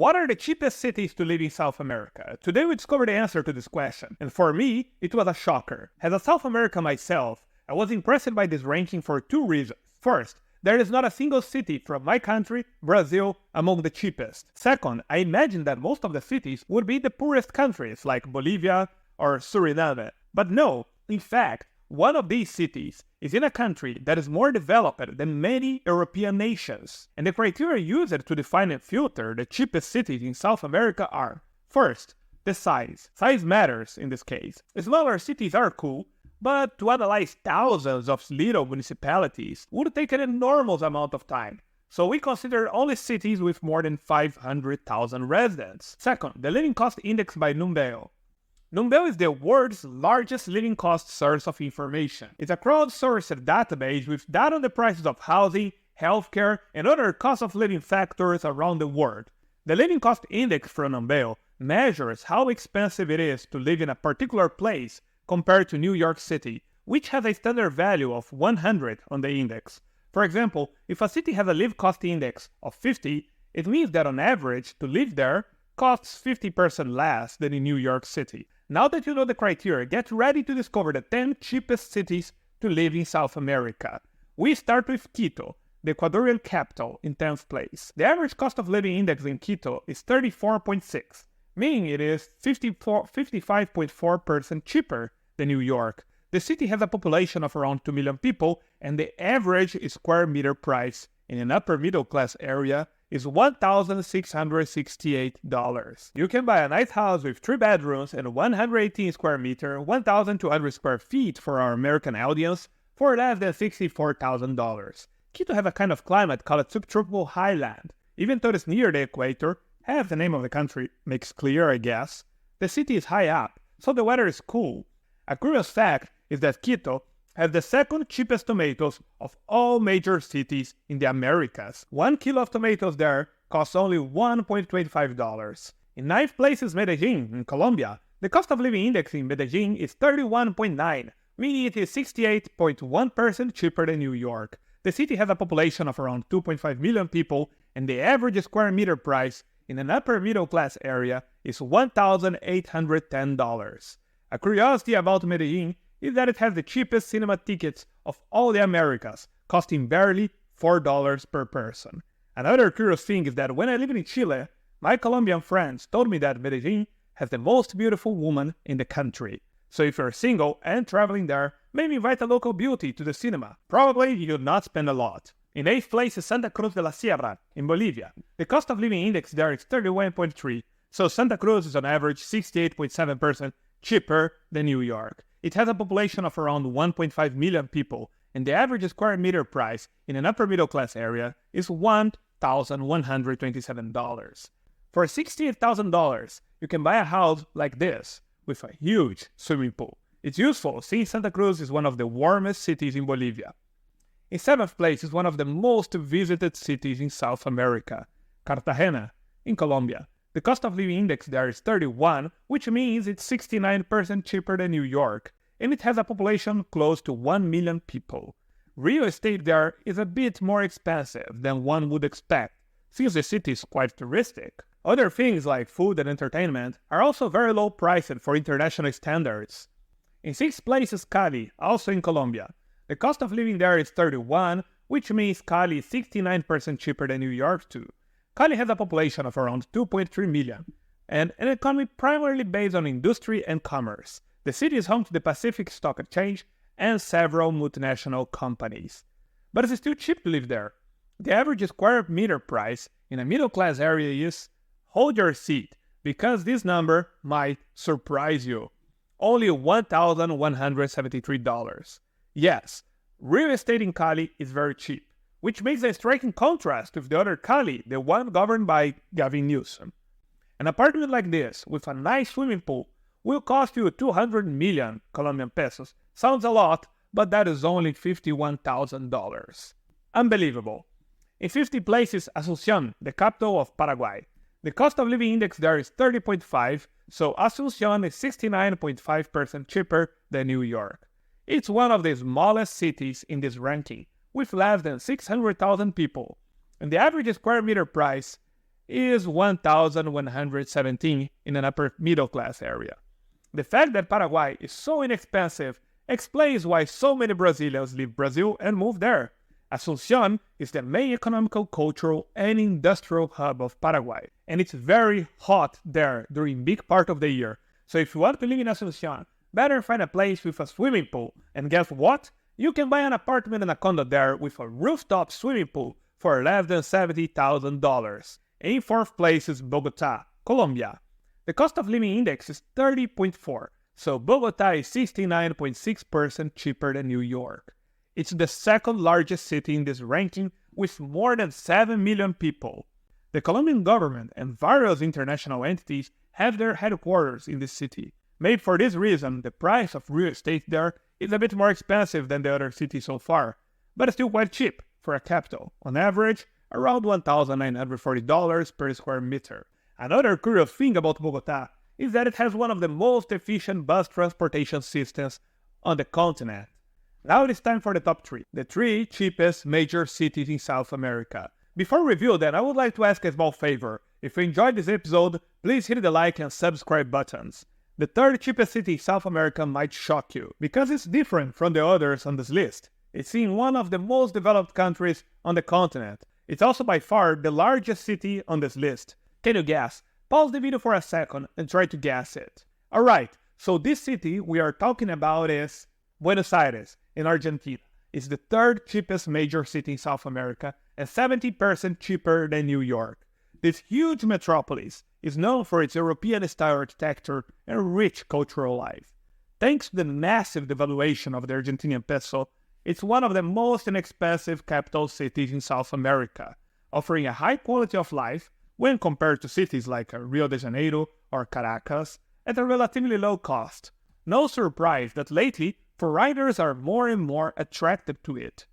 What are the cheapest cities to live in South America? Today we discovered the answer to this question, and for me, it was a shocker. As a South American myself, I was impressed by this ranking for two reasons. First, there is not a single city from my country, Brazil, among the cheapest. Second, I imagine that most of the cities would be the poorest countries like Bolivia or Suriname. But no, in fact, one of these cities is in a country that is more developed than many European nations. And the criteria used to define and filter the cheapest cities in South America are: first, the size. Size matters in this case. Smaller cities are cool, but to analyze thousands of little municipalities would take an enormous amount of time. So we consider only cities with more than 500,000 residents. Second, the living cost index by Numbeo. Numbeo is the world's largest living cost source of information. It's a crowdsourced database with data on the prices of housing, healthcare, and other cost of living factors around the world. The living cost index from Numbeo measures how expensive it is to live in a particular place compared to New York City, which has a standard value of 100 on the index. For example, if a city has a live cost index of 50, it means that on average, to live there costs 50% less than in New York City. Now that you know the criteria, get ready to discover the 10 cheapest cities to live in South America. We start with Quito, the Ecuadorian capital, in 10th place. The average cost of living index in Quito is 34.6, meaning it is 55.4% cheaper than New York. The city has a population of around 2 million people, and the average square meter price in an upper middle class area is $1,668. You can buy a nice house with 3 bedrooms and 118 square meter, 1,200 square feet for our American audience for less than $64,000. Quito has a kind of climate called subtropical highland. Even though it's near the equator, as the name of the country makes clear, I guess, the city is high up, so the weather is cool. A curious fact is that Quito has the second cheapest tomatoes of all major cities in the Americas. 1 kilo of tomatoes there costs only $1.25. In 9th place is Medellin, in Colombia. The cost of living index in Medellin is 31.9, meaning it is 68.1% cheaper than New York. The city has a population of around 2.5 million people, and the average square meter price in an upper middle class area is $1,810. A curiosity about Medellin is that it has the cheapest cinema tickets of all the Americas, costing barely $4 per person. Another curious thing is that when I lived in Chile, my Colombian friends told me that Medellin has the most beautiful woman in the country. So if you're single and traveling there, maybe invite a local beauty to the cinema. Probably you'll not spend a lot. In 8th place is Santa Cruz de la Sierra, in Bolivia. The cost of living index there is 31.3, so Santa Cruz is on average 68.7% cheaper than New York. It has a population of around 1.5 million people, and the average square meter price in an upper middle class area is $1,127. For $68,000, you can buy a house like this, with a huge swimming pool. It's useful since Santa Cruz is one of the warmest cities in Bolivia. In 7th place is one of the most visited cities in South America, Cartagena, in Colombia. The cost of living index there is 31, which means it's 69% cheaper than New York, and it has a population close to 1 million people. Real estate there is a bit more expensive than one would expect, since the city is quite touristic. Other things like food and entertainment are also very low priced for international standards. In 6th place is Cali, also in Colombia. The cost of living there is 31, which means Cali is 69% cheaper than New York too. Cali has a population of around 2.3 million, and an economy primarily based on industry and commerce. The city is home to the Pacific Stock Exchange and several multinational companies. But it's still cheap to live there. The average square meter price in a middle-class area is, hold your seat, because this number might surprise you, only $1,173. Yes, real estate in Cali is very cheap, which makes a striking contrast with the other Cali, the one governed by Gavin Newsom. An apartment like this, with a nice swimming pool, will cost you 200 million Colombian pesos. Sounds a lot, but that is only $51,000. Unbelievable. In 50th place is Asunción, the capital of Paraguay. The cost of living index there is 30.5, so Asunción is 69.5% cheaper than New York. It's one of the smallest cities in this ranking, with less than 600,000 people, and the average square meter price is 1,117 in an upper middle class area. The fact that Paraguay is so inexpensive explains why so many Brazilians leave Brazil and move there. Asunción is the main economical, cultural, and industrial hub of Paraguay, and it's very hot there during big part of the year. So if you want to live in Asunción, better find a place with a swimming pool. And guess what? You can buy an apartment and a condo there with a rooftop swimming pool for less than $70,000. In fourth place is Bogotá, Colombia. The cost of living index is 30.4, so Bogotá is 69.6% cheaper than New York. It's the second largest city in this ranking with more than 7 million people. The Colombian government and various international entities have their headquarters in this city. Maybe for this reason, the price of real estate there is a bit more expensive than the other cities so far, but still quite cheap for a capital, on average around $1,940 per square meter. Another curious thing about Bogotá is that it has one of the most efficient bus transportation systems on the continent. Now it is time for the top 3, the 3 cheapest major cities in South America. Before we review that, I would like to ask a small favor. If you enjoyed this episode, please hit the like and subscribe buttons. The third cheapest city in South America might shock you, because it's different from the others on this list. It's in one of the most developed countries on the continent. It's also by far the largest city on this list. Can you guess? Pause the video for a second and try to guess it. Alright, so this city we are talking about is Buenos Aires in Argentina. It's the third cheapest major city in South America and 70% cheaper than New York. This huge metropolis is known for its European-style architecture and rich cultural life. Thanks to the massive devaluation of the Argentinian peso, it's one of the most inexpensive capital cities in South America, offering a high quality of life when compared to cities like Rio de Janeiro or Caracas at a relatively low cost. No surprise that lately, foreigners are more and more attracted to it.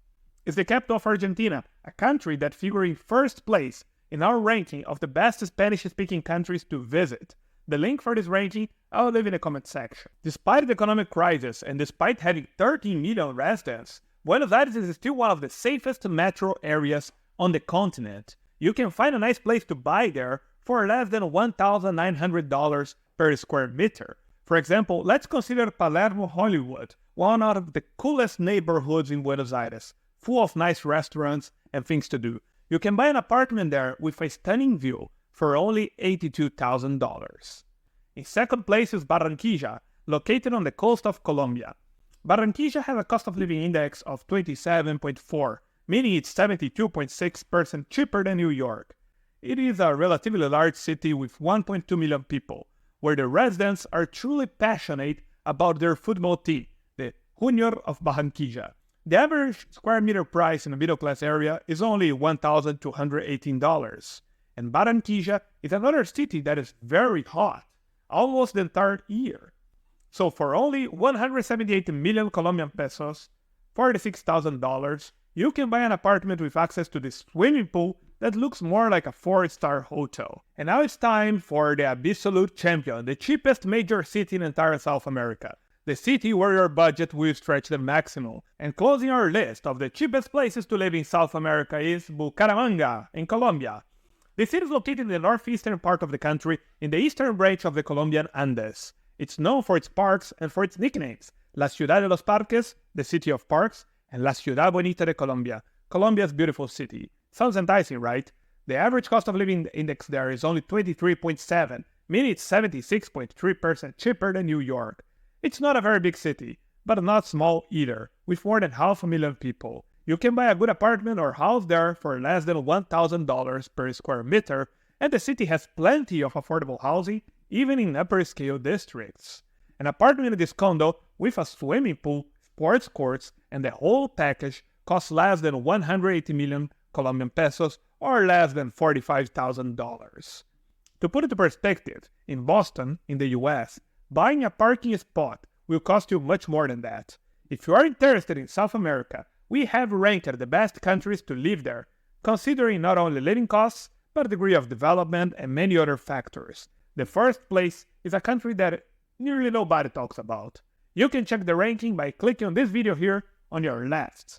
It's the capital of Argentina, a country that figures in first place in our ranking of the best Spanish-speaking countries to visit. The link for this ranking I'll leave in the comment section. Despite the economic crisis and despite having 13 million residents, Buenos Aires is still one of the safest metro areas on the continent. You can find a nice place to buy there for less than $1,900 per square meter. For example, let's consider Palermo Hollywood, one of the coolest neighborhoods in Buenos Aires, full of nice restaurants and things to do. You can buy an apartment there with a stunning view for only $82,000. In second place is Barranquilla, located on the coast of Colombia. Barranquilla has a cost of living index of 27.4, meaning it's 72.6% cheaper than New York. It is a relatively large city with 1.2 million people, where the residents are truly passionate about their football team, the Junior of Barranquilla. The average square meter price in the middle class area is only $1,218, and Barranquilla is another city that is very hot, almost the entire year. So for only 178 million Colombian pesos, $46,000, you can buy an apartment with access to this swimming pool that looks more like a 4-star hotel. And now it's time for the absolute champion, the cheapest major city in entire South America. The city where your budget will stretch the maximum. And closing our list of the cheapest places to live in South America is Bucaramanga in Colombia. The city is located in the northeastern part of the country in the eastern branch of the Colombian Andes. It's known for its parks and for its nicknames, La Ciudad de los Parques, the city of parks, and La Ciudad Bonita de Colombia, Colombia's beautiful city. Sounds enticing, right? The average cost of living index there is only 23.7, meaning it's 76.3% cheaper than New York. It's not a very big city, but not small either, with more than 500,000 people. You can buy a good apartment or house there for less than $1,000 per square meter, and the city has plenty of affordable housing, even in upper-scale districts. An apartment in this condo with a swimming pool, sports courts, and the whole package costs less than 180 million Colombian pesos or less than $45,000. To put it into perspective, in Boston, in the US, buying a parking spot will cost you much more than that. If you are interested in South America, we have ranked the best countries to live there, considering not only living costs, but degree of development and many other factors. The first place is a country that nearly nobody talks about. You can check the ranking by clicking on this video here on your left.